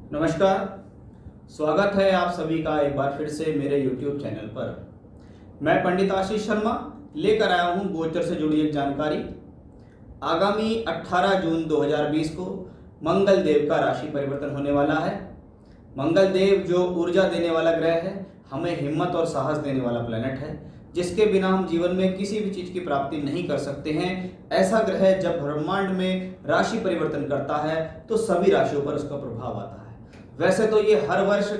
नमस्कार। स्वागत है आप सभी का एक बार फिर से मेरे YouTube चैनल पर। मैं पंडित आशीष शर्मा लेकर आया हूं गोचर से जुड़ी एक जानकारी। आगामी 18 जून 2020 को मंगल देव का राशि परिवर्तन होने वाला है। मंगल देव जो ऊर्जा देने वाला ग्रह है, हमें हिम्मत और साहस देने वाला प्लेनेट है, जिसके बिना हम जीवन में किसी भी चीज की प्राप्ति नहीं कर सकते हैं। ऐसा ग्रह जब ब्रह्मांड में राशि परिवर्तन करता है तो सभी राशियों पर उसका प्रभाव आता है। वैसे तो ये हर वर्ष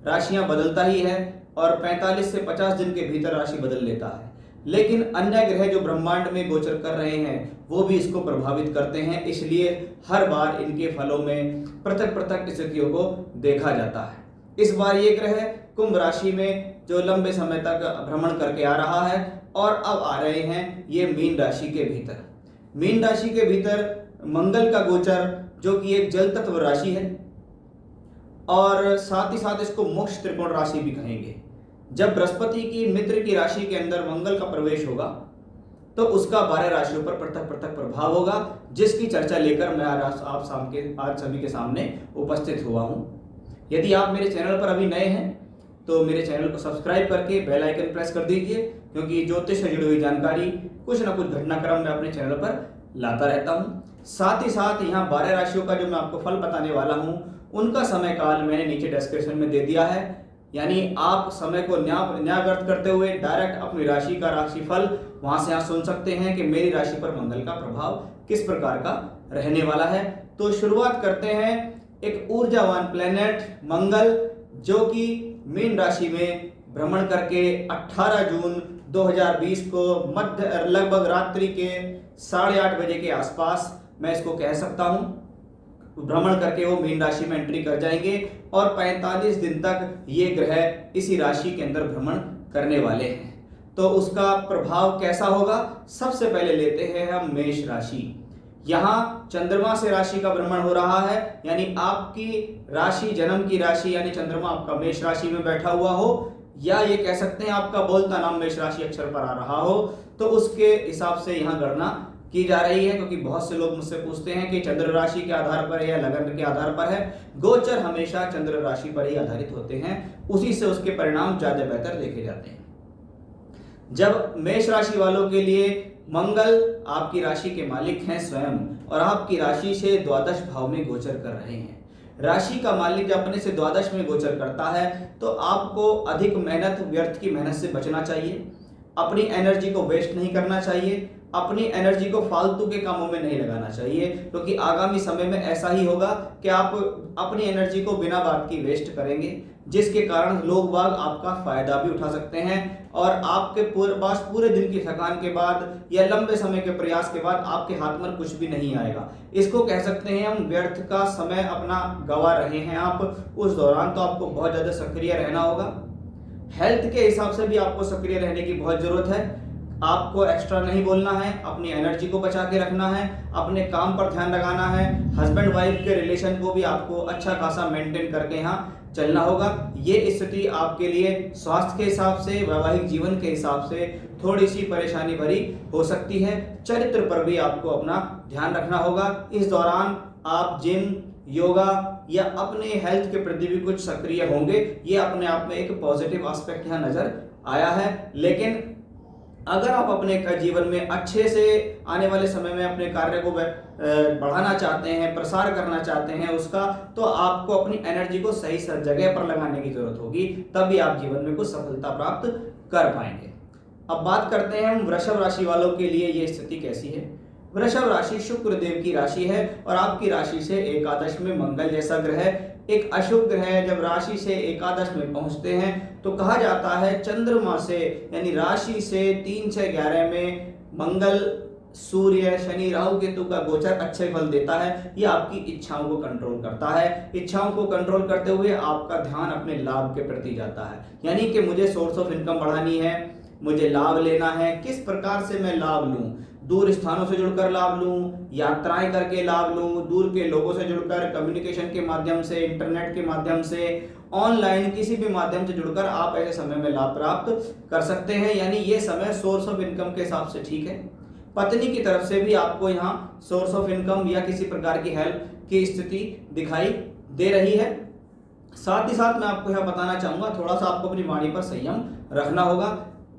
राशियां बदलता ही है और 45 से 50 दिन के भीतर राशि बदल लेता है, लेकिन अन्य ग्रह जो ब्रह्मांड में गोचर कर रहे हैं वो भी इसको प्रभावित करते हैं। इसलिए हर बार इनके फलों में पृथक पृथक स्थितियों को देखा जाता है। इस बार ये ग्रह कुंभ राशि में जो लंबे समय तक भ्रमण करके आ रहा है और अब आ रहे हैं ये मीन राशि के भीतर। मीन राशि के भीतर मंगल का गोचर, जो कि एक जल तत्व राशि है और साथ ही साथ इसको मोक्ष त्रिकोण राशि भी कहेंगे। जब बृहस्पति की मित्र की राशि के अंदर मंगल का प्रवेश होगा तो उसका 12 राशियों पर पृथक पृथक प्रभाव होगा, जिसकी चर्चा लेकर मैं आज सभी के सामने उपस्थित हुआ हूं। यदि आप मेरे चैनल पर अभी नए हैं तो मेरे चैनल को सब्सक्राइब करके बेल आइकन प्रेस कर दीजिए, क्योंकि ज्योतिष से जुड़ी हुई जानकारी कुछ ना कुछ घटनाक्रम मैं अपने चैनल पर लाता रहता हूं। साथ ही साथ यहाँ 12 राशियों का जो मैं आपको फल बताने वाला हूं उनका समय काल मैंने नीचे डिस्क्रिप्शन में दे दिया है। यानी आप समय को न्यायव्यर्थ करते हुए डायरेक्ट अपनी राशि का राशिफल वहां से आप सुन सकते हैं कि मेरी राशि पर मंगल का प्रभाव किस प्रकार का रहने वाला है। तो शुरुआत करते हैं एक ऊर्जावान प्लेनेट मंगल, जो कि मीन राशि में भ्रमण करके 18 जून 2020 को मध्य लगभग रात्रि के 8:30 बजे के आसपास, मैं इसको कह सकता हूं, भ्रमण करके वो मीन राशि में एंट्री कर जाएंगे और 45 दिन तक ये ग्रह इसी राशि के अंदर भ्रमण करने वाले हैं। तो उसका प्रभाव कैसा होगा, सबसे पहले लेते हैं हम मेष राशि। यहाँ चंद्रमा से राशि का भ्रमण हो रहा है, यानी आपकी राशि, जन्म की राशि यानी चंद्रमा आपका मेष राशि में बैठा हुआ हो, या ये कह सकते हैं आपका बोलता नाम मेष राशि अक्षर पर आ रहा हो, तो उसके हिसाब से यहाँ गणना की जा रही है। क्योंकि बहुत से लोग मुझसे पूछते हैं कि चंद्र राशि के आधार पर या लगन के आधार पर है। गोचर हमेशा चंद्र राशि पर ही आधारित होते हैं, उसी से उसके परिणाम ज्यादा बेहतर देखे जाते हैं। जब मेष राशि वालों के लिए मंगल आपकी राशि के मालिक हैं स्वयं, और आपकी राशि से द्वादश भाव में गोचर कर रहे हैं। राशि का मालिक जब अपने से द्वादश में गोचर करता है तो आपको अधिक मेहनत, व्यर्थ की मेहनत से बचना चाहिए। अपनी एनर्जी को वेस्ट नहीं करना चाहिए, अपनी एनर्जी को फालतू के कामों में नहीं लगाना चाहिए, क्योंकि आगामी समय में ऐसा ही होगा कि आप अपनी एनर्जी को बिना बात की वेस्ट करेंगे, जिसके कारण लोग बाग आपका फायदा भी उठा सकते हैं और आपके पूरे दिन की थकान के बाद या लंबे समय के प्रयास के बाद आपके हाथ में कुछ भी नहीं आएगा। इसको कह सकते हैं हम व्यर्थ का समय अपना गंवा रहे हैं आप। उस दौरान तो आपको बहुत ज्यादा सक्रिय रहना होगा। हेल्थ के हिसाब से भी आपको सक्रिय रहने की बहुत जरूरत है। आपको एक्स्ट्रा नहीं बोलना है, अपनी एनर्जी को बचा के रखना है, अपने काम पर ध्यान लगाना है। हस्बैंड वाइफ के रिलेशन को भी आपको अच्छा खासा मेंटेन करके यहाँ चलना होगा। ये स्थिति आपके लिए स्वास्थ्य के हिसाब से, वैवाहिक जीवन के हिसाब से थोड़ी सी परेशानी भरी हो सकती है। चरित्र पर भी आपको अपना ध्यान रखना होगा। इस दौरान आप जिम, योगा या अपने हेल्थ के प्रति भी कुछ सक्रिय होंगे। ये अपने आप में एक पॉजिटिव एस्पेक्ट यहाँ नजर आया है। लेकिन अगर आप अपने जीवन में अच्छे से आने वाले समय में अपने कार्य को बढ़ाना चाहते हैं, प्रसार करना चाहते हैं उसका, तो आपको अपनी एनर्जी को सही जगह पर लगाने की जरूरत होगी, तभी आप जीवन में कुछ सफलता प्राप्त कर पाएंगे। अब बात करते हैं हम वृषभ राशि वालों के लिए ये स्थिति कैसी है। वृषभ राशि शुक्र देव की राशि है और आपकी राशि से एकादश में मंगल जैसा ग्रह, एक अशुभ ग्रह जब राशि से एकादश में पहुंचते हैं तो कहा जाता है चंद्रमा से, यानी राशि से 3, 6, 11 में मंगल, सूर्य, शनि, राहु, केतु का गोचर अच्छे फल देता है। ये आपकी इच्छाओं को कंट्रोल करता है। इच्छाओं को कंट्रोल करते हुए आपका ध्यान अपने लाभ के प्रति जाता है, यानी कि मुझे सोर्स ऑफ इनकम बढ़ानी है, मुझे लाभ लेना है, किस प्रकार से मैं लाभ लूं। दूर स्थानों से जुड़कर लाभ लूं, यात्राएं करके लाभ लूं, दूर के लोगों से जुड़कर, कम्युनिकेशन के माध्यम से, इंटरनेट के माध्यम से, ऑनलाइन किसी भी माध्यम से जुड़कर आप ऐसे समय में लाभ प्राप्त कर सकते हैं। यानी ये समय सोर्स ऑफ इनकम के हिसाब से ठीक है। पत्नी की तरफ से भी आपको यहाँ सोर्स ऑफ इनकम या किसी प्रकार की हेल्प की स्थिति दिखाई दे रही है। साथ ही साथ मैं आपको यह बताना चाहूंगा, थोड़ा सा आपको अपनी वाणी पर संयम रखना होगा।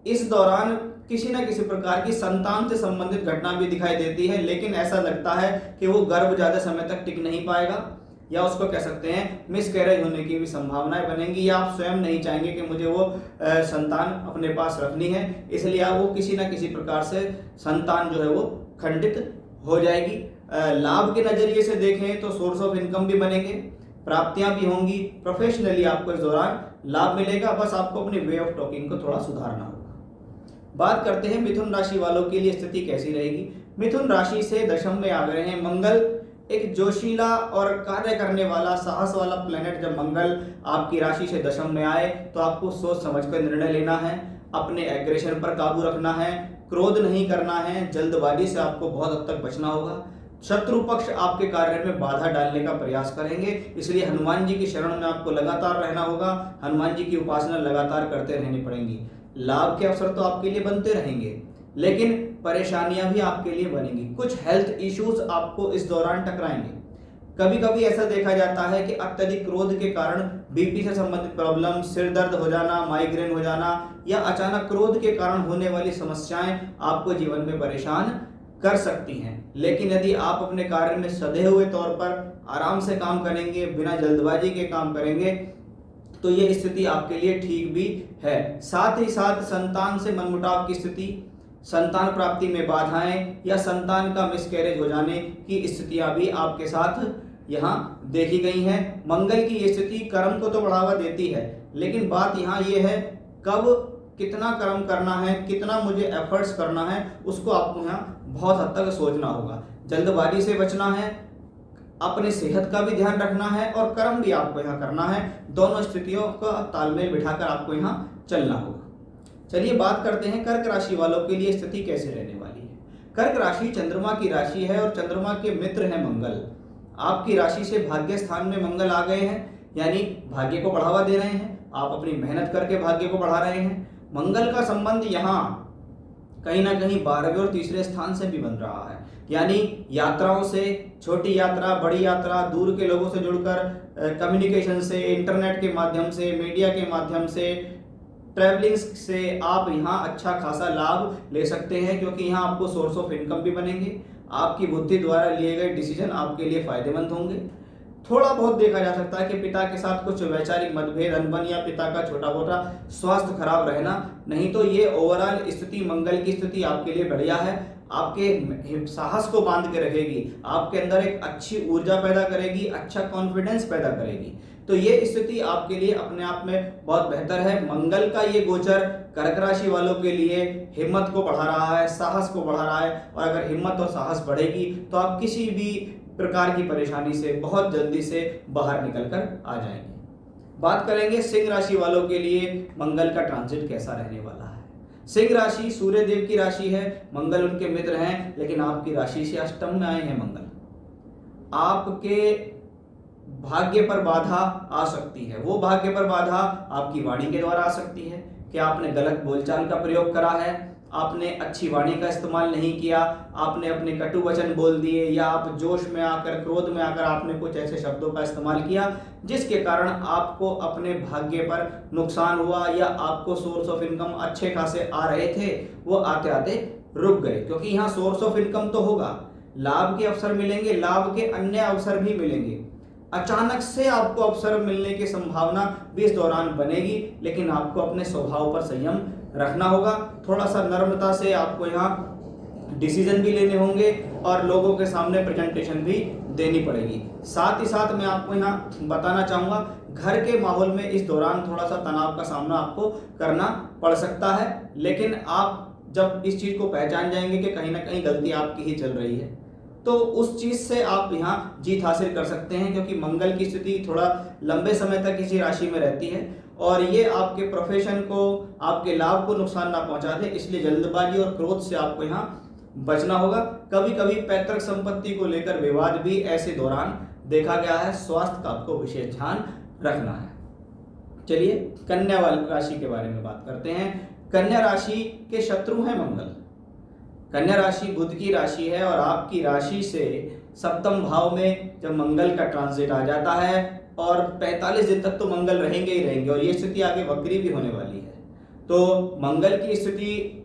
इस दौरान किसी न किसी प्रकार की संतान से संबंधित घटना भी दिखाई देती है, लेकिन ऐसा लगता है कि वो गर्भ ज्यादा समय तक टिक नहीं पाएगा, या उसको कह सकते हैं मिसकैरेज होने की भी संभावनाएं बनेंगी, या आप स्वयं नहीं चाहेंगे कि मुझे वो संतान अपने पास रखनी है, इसलिए आप वो किसी न किसी प्रकार से संतान जो है वो खंडित हो जाएगी। लाभ के नजरिए से देखें तो सोर्स ऑफ इनकम भी बनेंगे, प्राप्तियां भी होंगी, प्रोफेशनली आपको इस दौरान लाभ मिलेगा। बस आपको अपनी वे ऑफ टॉकिंग को थोड़ा सुधारना होगा। बात करते हैं मिथुन राशि वालों के लिए स्थिति कैसी रहेगी। मिथुन राशि से दशम में आ गए हैं मंगल, एक जोशीला और कार्य करने वाला साहस वाला प्लेनेट। जब मंगल आपकी राशि से दशम में आए तो आपको सोच समझकर निर्णय लेना है, अपने एग्रेशन पर काबू रखना है, क्रोध नहीं करना है, जल्दबाजी से आपको बहुत हद तक बचना होगा। शत्रु पक्ष आपके कार्य में बाधा डालने का प्रयास करेंगे, इसलिए हनुमान जी की शरण में आपको लगातार रहना होगा, हनुमान जी की उपासना लगातार करते रहनी पड़ेगी। लाभ के अवसर तो आपके लिए बनते रहेंगे, लेकिन परेशानियां भी आपके लिए बनेंगी। कुछ हेल्थ इश्यूज आपको इस दौरान टकराएंगे। कभी कभी ऐसा देखा जाता है कि अत्यधिक क्रोध के कारण बीपी से संबंधित प्रॉब्लम, सिर दर्द हो जाना, माइग्रेन हो जाना, या अचानक क्रोध के कारण होने वाली समस्याएं आपको जीवन में परेशान कर सकती हैं। लेकिन यदि आप अपने कार्य में सधे हुए तौर पर आराम से काम करेंगे, बिना जल्दबाजी के काम करेंगे, तो ये स्थिति आपके लिए ठीक भी है। साथ ही साथ संतान से मनमुटाव की स्थिति, संतान प्राप्ति में बाधाएं, या संतान का मिसकैरेज हो जाने की स्थितियां भी आपके साथ यहाँ देखी गई हैं। मंगल की ये स्थिति कर्म को तो बढ़ावा देती है, लेकिन बात यहाँ ये है कब कितना कर्म करना है, कितना मुझे एफर्ट्स करना है, उसको आपको यहाँ बहुत हद तक सोचना होगा। जल्दबाजी से बचना है, अपने सेहत का भी ध्यान रखना है, और कर्म भी आपको यहाँ करना है। दोनों स्थितियों का तालमेल बिठाकर आपको यहाँ चलना होगा। चलिए बात करते हैं कर्क राशि वालों के लिए स्थिति कैसे रहने वाली है। कर्क राशि चंद्रमा की राशि है, और चंद्रमा के मित्र हैं मंगल। आपकी राशि से भाग्य स्थान में मंगल आ गए हैं, यानी भाग्य को बढ़ावा दे रहे हैं, आप अपनी मेहनत करके भाग्य को बढ़ा रहे हैं। मंगल का संबंध यहाँ कहीं ना कहीं 12वें और तीसरे स्थान से भी बन रहा है, यानी यात्राओं से, छोटी यात्रा, बड़ी यात्रा, दूर के लोगों से जुड़कर, कम्युनिकेशन से, इंटरनेट के माध्यम से, मीडिया के माध्यम से, ट्रैवलिंग से आप यहाँ अच्छा खासा लाभ ले सकते हैं, क्योंकि यहाँ आपको सोर्स ऑफ इनकम भी बनेंगे। आपकी बुद्धि द्वारा लिए गए डिसीजन आपके लिए फायदेमंद होंगे। थोड़ा बहुत देखा जा सकता है कि पिता के साथ कुछ वैचारिक मतभेद, अनबन, या पिता का छोटा मोटा स्वास्थ्य खराब रहना, नहीं तो ये ओवरऑल स्थिति, मंगल की स्थिति आपके लिए बढ़िया है। आपके साहस को बांध के रखेगी, आपके अंदर एक अच्छी ऊर्जा पैदा करेगी, अच्छा कॉन्फिडेंस पैदा करेगी। तो ये स्थिति आपके लिए अपने आप में बहुत बेहतर है। मंगल का ये गोचर कर्क राशि वालों के लिए हिम्मत को बढ़ा रहा है, साहस को बढ़ा रहा है, और अगर हिम्मत और साहस बढ़ेगी तो आप किसी भी प्रकार की परेशानी से बहुत जल्दी से बाहर निकल कर आ जाएंगे। बात करेंगे सिंह राशि वालों के लिए मंगल का ट्रांजिट कैसा रहने वाला है। सिंह राशि सूर्य देव की राशि है, मंगल उनके मित्र हैं, लेकिन आपकी राशि से अष्टम में आए हैं मंगल। आपके भाग्य पर बाधा आ सकती है। वो भाग्य पर बाधा आपकी वाणी के द्वारा आ सकती है कि आपने गलत बोलचाल का प्रयोग करा है, आपने अच्छी वाणी का इस्तेमाल नहीं किया, आपने अपने कटु वचन बोल दिए, या आप जोश में आकर, क्रोध में आकर आपने कुछ ऐसे शब्दों का इस्तेमाल किया जिसके कारण आपको अपने भाग्य पर नुकसान हुआ, या आपको सोर्स ऑफ इनकम अच्छे खासे आ रहे थे वो आते आते रुक गए। क्योंकि यहाँ सोर्स ऑफ इनकम तो होगा, लाभ के अवसर मिलेंगे, लाभ के अन्य अवसर भी मिलेंगे, अचानक से आपको अवसर मिलने की संभावना भी इस दौरान बनेगी, लेकिन आपको अपने स्वभाव पर संयम रखना होगा। थोड़ा सा नम्रता से आपको यहाँ डिसीजन भी लेने होंगे, और लोगों के सामने प्रेजेंटेशन भी देनी पड़ेगी। साथ ही साथ मैं आपको यहाँ बताना चाहूँगा, घर के माहौल में इस दौरान थोड़ा सा तनाव का सामना आपको करना पड़ सकता है, लेकिन आप जब इस चीज़ को पहचान जाएंगे कि कहीं ना कहीं गलती आपकी ही चल रही है, तो उस चीज से आप यहाँ जीत हासिल कर सकते हैं। क्योंकि मंगल की स्थिति थोड़ा लंबे समय तक किसी राशि में रहती है, और ये आपके प्रोफेशन को, आपके लाभ को नुकसान ना पहुंचा दे, इसलिए जल्दबाजी और क्रोध से आपको यहाँ बचना होगा। कभी कभी पैतृक संपत्ति को लेकर विवाद भी ऐसे दौरान देखा गया है, स्वास्थ्य का आपको विशेष ध्यान रखना है। चलिए कन्या राशि के बारे में बात करते हैं। कन्या राशि के शत्रु हैं मंगल। कन्या राशि बुध की राशि है, और आपकी राशि से सप्तम भाव में जब मंगल का ट्रांजिट आ जाता है और 45 दिन तक तो मंगल रहेंगे ही रहेंगे, और ये स्थिति आगे वक्री भी होने वाली है। तो मंगल की स्थिति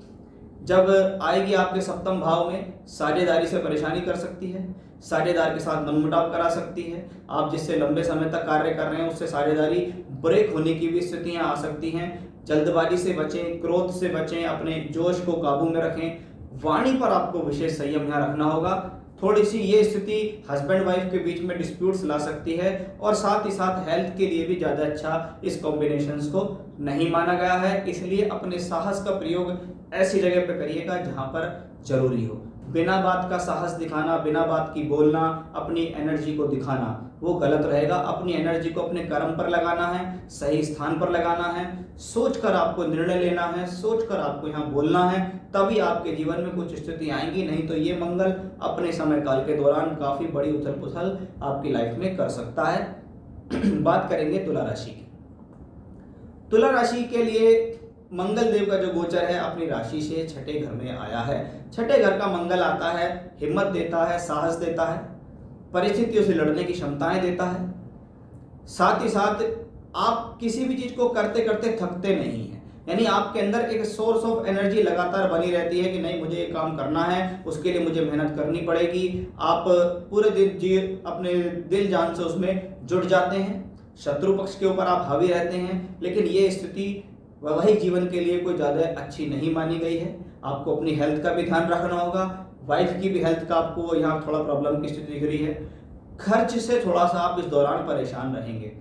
जब आएगी आपके सप्तम भाव में, साझेदारी से परेशानी कर सकती है, साझेदार के साथ मनमुटाव करा सकती है। आप जिससे लंबे समय तक कार्य कर रहे हैं उससे साझेदारी ब्रेक होने की भी स्थितियां आ सकती हैं। जल्दबाजी से बचें, क्रोध से बचें, अपने जोश को काबू में रखें। वाणी पर आपको विशेष संयम यहाँ रखना होगा। थोड़ी सी ये स्थिति हस्बैंड वाइफ के बीच में डिस्प्यूट्स ला सकती है, और साथ ही साथ हेल्थ के लिए भी ज़्यादा अच्छा इस कॉम्बिनेशंस को नहीं माना गया है। इसलिए अपने साहस का प्रयोग ऐसी जगह पर करिएगा जहाँ पर जरूरी हो। बिना बात का साहस दिखाना, बिना बात की बोलना, अपनी एनर्जी को दिखाना, वो गलत रहेगा। अपनी एनर्जी को अपने कर्म पर लगाना है, सही स्थान पर लगाना है, सोचकर आपको निर्णय लेना है, सोचकर आपको यहाँ बोलना है, तभी आपके जीवन में कुछ स्थिति आएंगी। नहीं तो ये मंगल अपने समय काल के दौरान काफी बड़ी उथल पुथल आपकी लाइफ में कर सकता है। बात करेंगे तुला राशि की। तुला राशि के लिए मंगल देव का जो गोचर है अपनी राशि से छठे घर में आया है। छठे घर का मंगल आता है, हिम्मत देता है, साहस देता है, परिस्थितियों से लड़ने की क्षमताएं देता है। साथ ही साथ आप किसी भी चीज को करते करते थकते नहीं हैं, यानी आपके अंदर एक सोर्स ऑफ एनर्जी लगातार बनी रहती है कि नहीं मुझे ये काम करना है, उसके लिए मुझे मेहनत करनी पड़ेगी। आप पूरे दिन जी अपने दिल जान से उसमें जुट जाते हैं। शत्रु पक्ष के ऊपर आप हावी रहते हैं, लेकिन ये स्थिति वैवाहिक जीवन के लिए कोई ज़्यादा अच्छी नहीं मानी गई है। आपको अपनी हेल्थ का भी ध्यान रखना होगा, वाइफ की भी हेल्थ का आपको यहाँ थोड़ा प्रॉब्लम की स्थिति दिख रही है। खर्च से थोड़ा सा आप इस दौरान परेशान रहेंगे,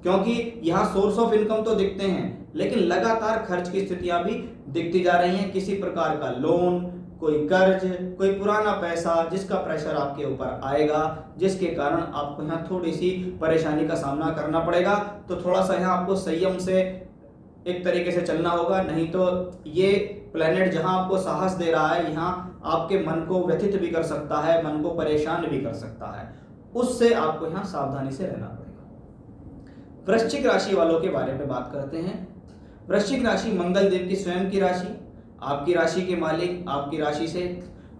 क्योंकि यहाँ सोर्स ऑफ इनकम तो दिखते हैं, लेकिन लगातार खर्च की स्थितियां भी दिखती जा रही हैं। किसी प्रकार का लोन, कोई कर्ज, कोई पुराना पैसा जिसका प्रेशर आपके ऊपर आएगा, जिसके कारण आपको यहाँ थोड़ी सी परेशानी का सामना करना पड़ेगा। तो थोड़ा सा यहाँ आपको संयम से एक तरीके से चलना होगा, नहीं तो ये प्लेनेट जहां आपको साहस दे रहा है यहाँ आपके मन को व्यथित भी कर सकता है, मन को परेशान भी कर सकता है। उससे आपको यहाँ सावधानी से रहना पड़ेगा। वृश्चिक राशि वालों के बारे में बात करते हैं। वृश्चिक राशि मंगल देव की स्वयं की राशि, आपकी राशि के मालिक आपकी राशि से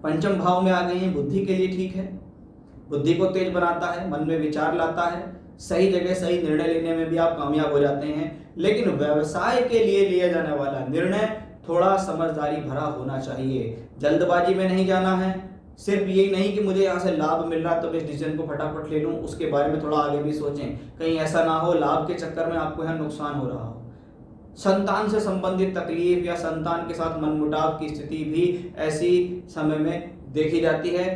पंचम भाव में आ गए हैं। बुद्धि के लिए ठीक है, बुद्धि को तेज बनाता है, मन में विचार लाता है, सही जगह सही निर्णय लेने में भी आप कामयाब हो जाते हैं। लेकिन व्यवसाय के लिए लिया जाने वाला निर्णय थोड़ा समझदारी भरा होना चाहिए। जल्दबाजी में नहीं जाना है। सिर्फ यही नहीं कि मुझे यहाँ से लाभ मिल रहा है तो मैं इस डिसीजन को फटाफट ले लूँ, उसके बारे में थोड़ा आगे भी सोचें। कहीं ऐसा ना हो लाभ के चक्कर में आपको यहाँ नुकसान हो रहा हो। संतान से संबंधित तकलीफ या संतान के साथ मनमुटाव की स्थिति भी ऐसी समय में देखी जाती है।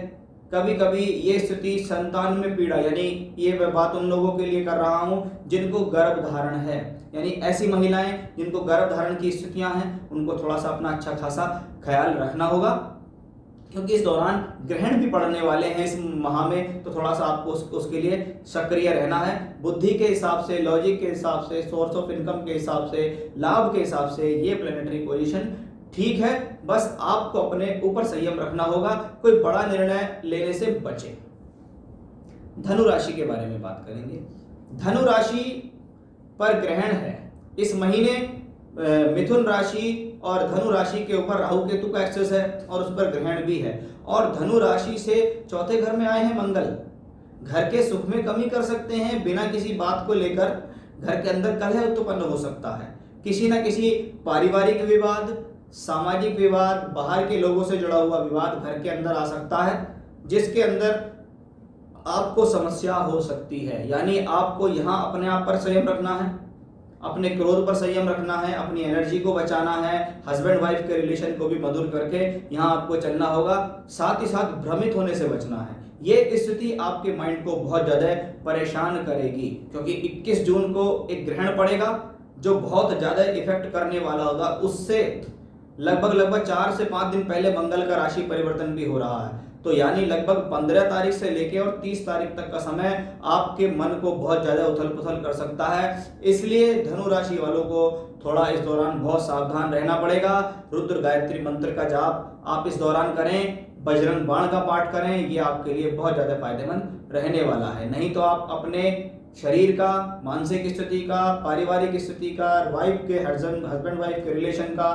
कभी कभी ये स्थिति संतान में पीड़ा, यानी ये मैं बात उन लोगों के लिए कर रहा हूँ जिनको गर्भ धारण है, यानी ऐसी महिलाएं जिनको गर्भ धारण की स्थितियां हैं, उनको थोड़ा सा अपना अच्छा खासा ख्याल रखना होगा, क्योंकि इस दौरान ग्रहण भी पड़ने वाले हैं इस माह में। तो थोड़ा सा आपको उसके लिए सक्रिय रहना है। बुद्धि के हिसाब से, लॉजिक के हिसाब से, सोर्स ऑफ इनकम के हिसाब से, लाभ के हिसाब से ये प्लेनेटरी पोजीशन ठीक है। बस आपको अपने ऊपर संयम रखना होगा, कोई बड़ा निर्णय लेने से बचे। धनु राशि के बारे में बात करेंगे। धनु राशि पर ग्रहण है इस महीने। मिथुन राशि और धनु राशि के ऊपर राहु केतु का एक्सेस है और उस पर ग्रहण भी है, और धनु राशि से चौथे घर में आए हैं मंगल। घर के सुख में कमी कर सकते हैं, बिना किसी बात को लेकर घर के अंदर कलह उत्पन्न हो सकता है। किसी न किसी पारिवारिक विवाद, सामाजिक विवाद, बाहर के लोगों से जुड़ा हुआ विवाद घर के अंदर आ सकता है, जिसके अंदर आपको समस्या हो सकती है। यानी आपको यहाँ अपने आप पर संयम रखना है, अपने क्रोध पर संयम रखना है, अपनी एनर्जी को बचाना है, हस्बैंड वाइफ के रिलेशन को भी मधुर करके यहाँ आपको चलना होगा। साथ ही साथ भ्रमित होने से बचना है। ये स्थिति आपके माइंड को बहुत ज्यादा परेशान करेगी, क्योंकि 21 जून को एक ग्रहण पड़ेगा जो बहुत ज्यादा इफेक्ट करने वाला होगा। उससे लगभग 4 से 5 दिन पहले मंगल का राशि परिवर्तन भी हो रहा है। तो यानी लगभग 15 तारीख से लेके और 30 तारीख तक का समय आपके मन को बहुत ज्यादा उथल पुथल कर सकता है। इसलिए धनु राशि वालों को थोड़ा इस दौरान बहुत सावधान रहना पड़ेगा। रुद्र गायत्री मंत्र का जाप आप इस दौरान करें, बजरंग बाण का पाठ करें, ये आपके लिए बहुत ज्यादा फायदेमंद रहने वाला है। नहीं तो आप अपने शरीर का, मानसिक स्थिति का, पारिवारिक स्थिति का, वाइफ के हस्बैंड वाइफ के रिलेशन का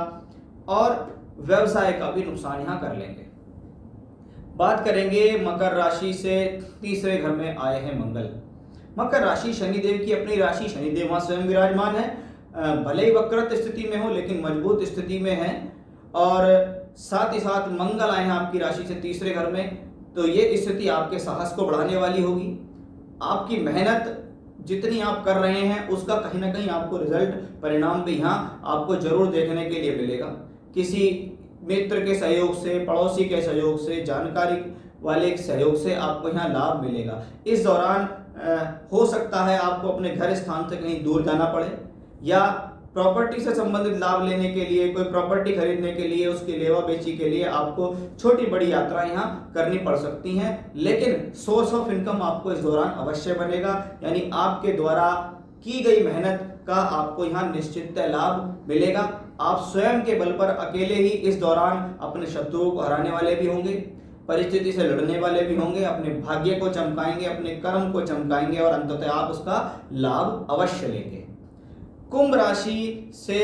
और व्यवसाय का भी नुकसान यहाँ कर लेंगे। बात करेंगे मकर राशि से तीसरे घर में आए हैं मंगल। मकर राशि शनिदेव की अपनी राशि, शनिदेव वहां स्वयं विराजमान है, भले ही वक्रत स्थिति में हो लेकिन मजबूत स्थिति में है। और साथ ही साथ मंगल आए हैं आपकी राशि से तीसरे घर में, तो ये स्थिति आपके साहस को बढ़ाने वाली होगी। आपकी मेहनत जितनी आप कर रहे हैं उसका कहीं ना कहीं आपको रिजल्ट, परिणाम भी यहाँ आपको जरूर देखने के लिए मिलेगा। किसी मित्र के सहयोग से, पड़ोसी के सहयोग से, जानकारी वाले के सहयोग से आपको यहाँ लाभ मिलेगा। इस दौरान हो सकता है आपको अपने घर स्थान से कहीं दूर जाना पड़े, या प्रॉपर्टी से संबंधित लाभ लेने के लिए, कोई प्रॉपर्टी खरीदने के लिए, उसकी लेवा बेची के लिए आपको छोटी बड़ी यात्रा यहाँ करनी पड़ सकती हैं। लेकिन सोर्स ऑफ इनकम आपको इस दौरान अवश्य बनेगा, यानी आपके द्वारा की गई मेहनत का आपको यहाँ निश्चित लाभ मिलेगा। आप स्वयं के बल पर अकेले ही इस दौरान अपने शत्रुओं को हराने वाले भी होंगे, परिस्थिति से लड़ने वाले भी होंगे, अपने भाग्य को चमकाएंगे, अपने कर्म को चमकाएंगे और अंततः आप उसका लाभ अवश्य लेंगे। कुंभ राशि से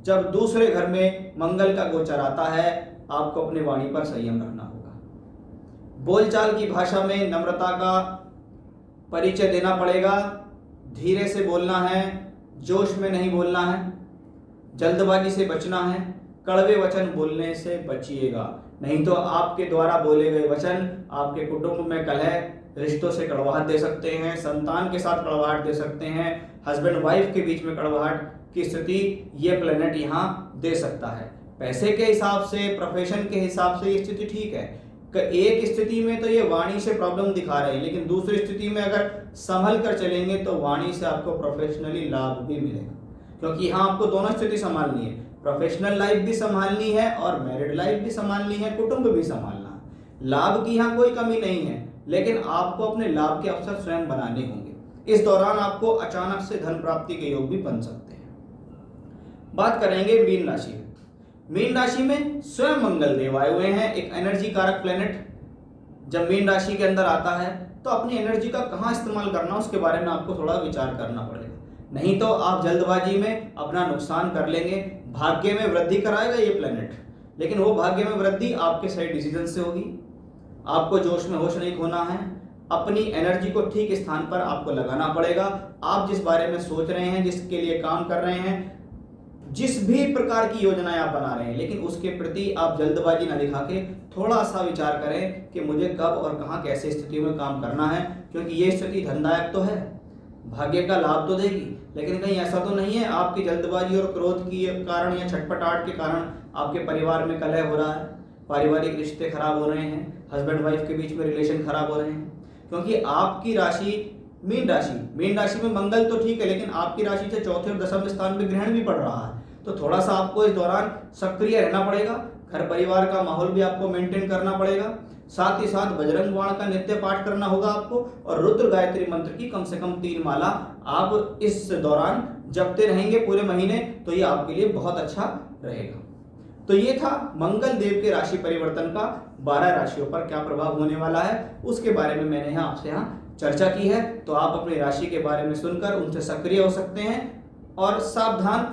जब दूसरे घर में मंगल का गोचर आता है, आपको अपनी वाणी पर संयम रखना होगा। बोलचाल की भाषा में नम्रता का परिचय देना पड़ेगा, धीरे से बोलना है, जोश में नहीं बोलना है, जल्दबाजी से बचना है, कड़वे वचन बोलने से बचिएगा, नहीं तो आपके द्वारा बोले गए वचन आपके कुटुंब में कलह, रिश्तों से कड़वाहट दे सकते हैं, संतान के साथ कड़वाहट दे सकते हैं, हस्बैंड वाइफ के बीच में कड़वाहट की स्थिति ये प्लेनेट यहाँ दे सकता है। पैसे के हिसाब से, प्रोफेशन के हिसाब से ये स्थिति ठीक है। एक स्थिति में तो ये वाणी से प्रॉब्लम दिखा रहे हैं, लेकिन दूसरी स्थिति में अगर संभल कर चलेंगे तो वाणी से आपको प्रोफेशनली लाभ भी मिलेगा, क्योंकि यहाँ आपको दोनों स्थिति संभालनी है, प्रोफेशनल लाइफ भी संभालनी है और मैरिड लाइफ भी संभालनी है, कुटुंब भी संभालना है। लाभ की यहाँ कोई कमी नहीं है, लेकिन आपको अपने लाभ के अवसर स्वयं बनाने होंगे। इस दौरान आपको अचानक से धन प्राप्ति के योग भी बन सकते हैं। बात करेंगे मीन राशि। मीन राशि में स्वयं मंगल देव आए हुए हैं, एक एनर्जी कारक प्लेनेट। जब मीन राशि के अंदर आता है तो अपनी एनर्जी का कहाँ इस्तेमाल करना उसके बारे में आपको थोड़ा विचार करना पड़ेगा, नहीं तो आप जल्दबाजी में अपना नुकसान कर लेंगे। भाग्य में वृद्धि कराएगा ये प्लेनेट, लेकिन वो भाग्य में वृद्धि आपके सही डिसीजन से होगी। आपको जोश में होश नहीं खोना है, अपनी एनर्जी को ठीक स्थान पर आपको लगाना पड़ेगा। आप जिस बारे में सोच रहे हैं, जिसके लिए काम कर रहे हैं, जिस भी प्रकार की योजनाएं आप बना रहे हैं, लेकिन उसके प्रति आप जल्दबाजी ना दिखा के थोड़ा सा विचार करें कि मुझे कब और कहां कैसे स्थिति में काम करना है, क्योंकि ये स्थिति धनदायक तो है, भाग्य का लाभ तो देगी, लेकिन कहीं ऐसा तो नहीं है आपकी जल्दबाजी और क्रोध के कारण या छटपटाहट के कारण आपके परिवार में कलह हो रहा है, पारिवारिक रिश्ते खराब हो रहे हैं, हस्बैंड वाइफ के बीच में रिलेशन खराब हो रहे हैं। क्योंकि आपकी राशि मीन राशि में मंगल तो ठीक है, लेकिन आपकी राशि से चौथे और दसम स्थान में ग्रहण भी पड़ रहा है, तो थोड़ा सा आपको इस दौरान सक्रिय रहना पड़ेगा। घर परिवार का माहौल भी आपको मेंटेन करना पड़ेगा। साथ ही साथ बजरंग बाण का नित्य पाठ करना होगा आपको, और रुद्र गायत्री मंत्र की कम से कम 3 माला आप इस दौरान जपते रहेंगे पूरे महीने, तो ये आपके लिए बहुत अच्छा रहेगा। तो ये था मंगल देव के राशि परिवर्तन का 12 राशियों पर क्या प्रभाव होने वाला है, उसके बारे में मैंने आपसे यहाँ चर्चा की है। तो आप अपनी राशि के बारे में सुनकर उनसे सक्रिय हो सकते हैं और सावधान